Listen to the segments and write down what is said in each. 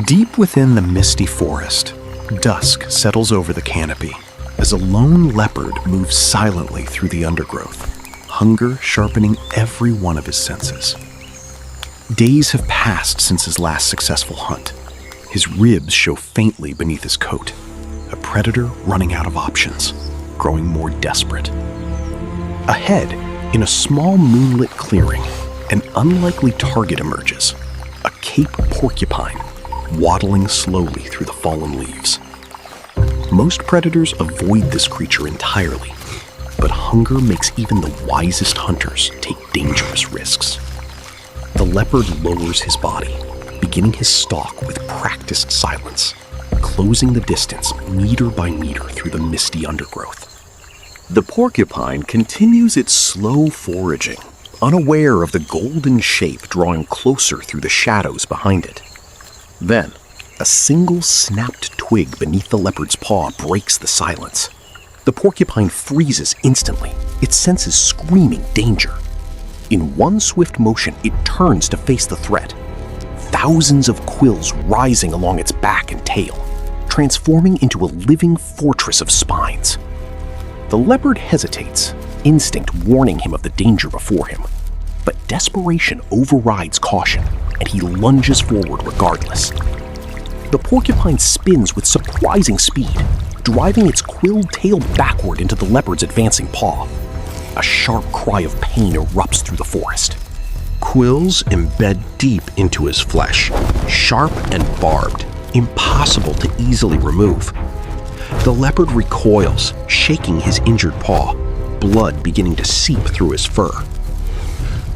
Deep within the misty forest, dusk settles over the canopy as a lone leopard moves silently through the undergrowth, hunger sharpening every one of his senses. Days have passed since his last successful hunt. His ribs show faintly beneath his coat, a predator running out of options, growing more desperate. Ahead, in a small moonlit clearing, an unlikely target emerges, a Cape porcupine, waddling slowly through the fallen leaves. Most predators avoid this creature entirely, but hunger makes even the wisest hunters take dangerous risks. The leopard lowers his body, beginning his stalk with practiced silence, closing the distance meter by meter through the misty undergrowth. The porcupine continues its slow foraging, unaware of the golden shape drawing closer through the shadows behind it. Then, a single snapped twig beneath the leopard's paw breaks the silence. The porcupine freezes instantly, its senses screaming danger. In one swift motion, it turns to face the threat, thousands of quills rising along its back and tail, transforming into a living fortress of spines. The leopard hesitates, instinct warning him of the danger before him. But desperation overrides caution, and he lunges forward regardless. The porcupine spins with surprising speed, driving its quilled tail backward into the leopard's advancing paw. A sharp cry of pain erupts through the forest. Quills embed deep into his flesh, sharp and barbed, impossible to easily remove. The leopard recoils, shaking his injured paw, blood beginning to seep through his fur.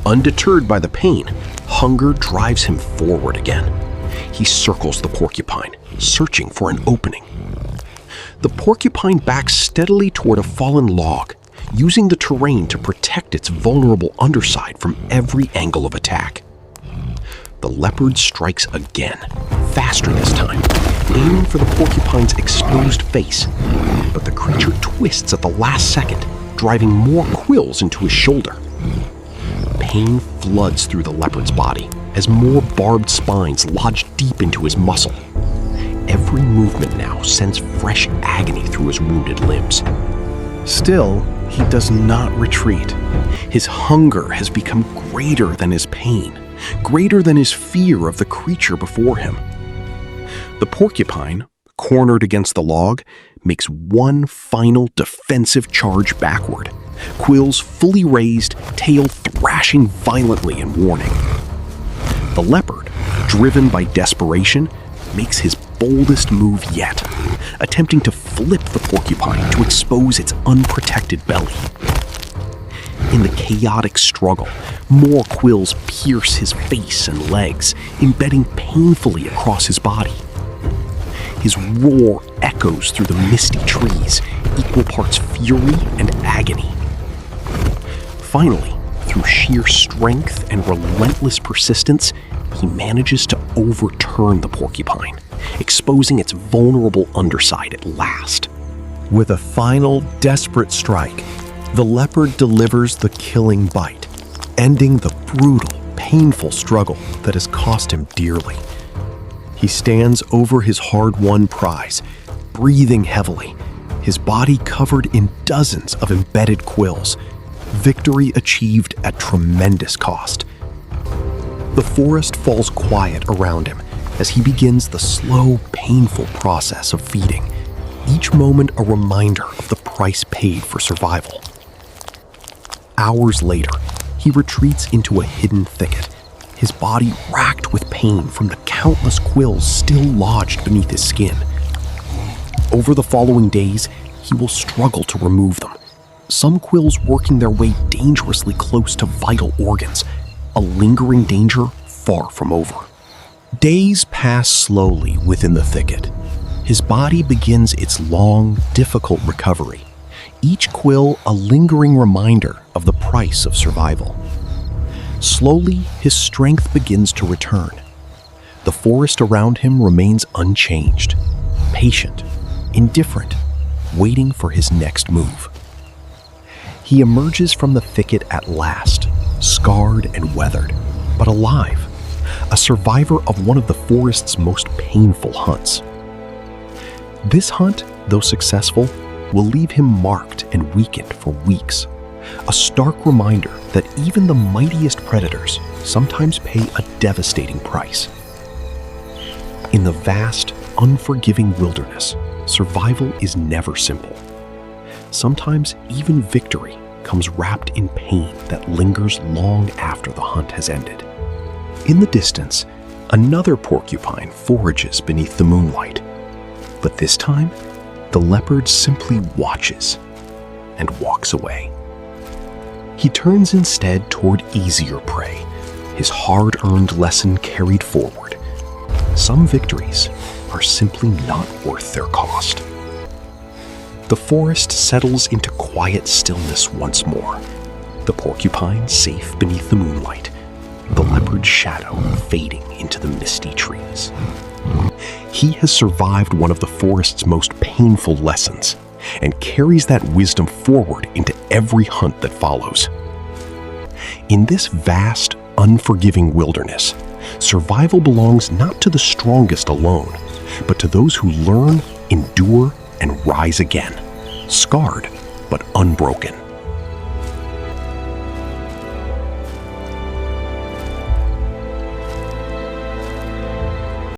Undeterred by the pain, hunger drives him forward again. He circles the porcupine, searching for an opening. The porcupine backs steadily toward a fallen log, using the terrain to protect its vulnerable underside from every angle of attack. The leopard strikes again, faster this time, aiming for the porcupine's exposed face. But the creature twists at the last second, driving more quills into his shoulder. Pain floods through the leopard's body as more barbed spines lodge deep into his muscle. Every movement now sends fresh agony through his wounded limbs. Still, he does not retreat. His hunger has become greater than his pain, greater than his fear of the creature before him. The porcupine, cornered against the log, makes one final defensive charge backward, quills fully raised, tail thrashing violently in warning. The leopard, driven by desperation, makes his boldest move yet, attempting to flip the porcupine to expose its unprotected belly. In the chaotic struggle, more quills pierce his face and legs, embedding painfully across his body. His roar echoes through the misty trees, equal parts fury and agony. Finally, through sheer strength and relentless persistence, he manages to overturn the porcupine, exposing its vulnerable underside at last. With a final, desperate strike, the leopard delivers the killing bite, ending the brutal, painful struggle that has cost him dearly. He stands over his hard-won prize, breathing heavily, his body covered in dozens of embedded quills, victory achieved at tremendous cost. The forest falls quiet around him as he begins the slow, painful process of feeding, each moment a reminder of the price paid for survival. Hours later, he retreats into a hidden thicket, his body racked with pain from the countless quills still lodged beneath his skin. Over the following days, he will struggle to remove them, some quills working their way dangerously close to vital organs, a lingering danger far from over. Days pass slowly within the thicket. His body begins its long, difficult recovery, each quill a lingering reminder of the price of survival. Slowly, his strength begins to return. The forest around him remains unchanged, patient, indifferent, waiting for his next move. He emerges from the thicket at last, scarred and weathered, but alive, a survivor of one of the forest's most painful hunts. This hunt, though successful, will leave him marked and weakened for weeks, a stark reminder that even the mightiest predators sometimes pay a devastating price. In the vast, unforgiving wilderness, survival is never simple. Sometimes even victory comes wrapped in pain that lingers long after the hunt has ended. In the distance, another porcupine forages beneath the moonlight. But this time, the leopard simply watches and walks away. He turns instead toward easier prey, his hard-earned lesson carried forward. Some victories are simply not worth their cost. The forest settles into quiet stillness once more, the porcupine safe beneath the moonlight, the leopard's shadow fading into the misty trees. He has survived one of the forest's most painful lessons and carries that wisdom forward into every hunt that follows. In this vast, unforgiving wilderness, survival belongs not to the strongest alone, but to those who learn, endure, and rise again, scarred but unbroken.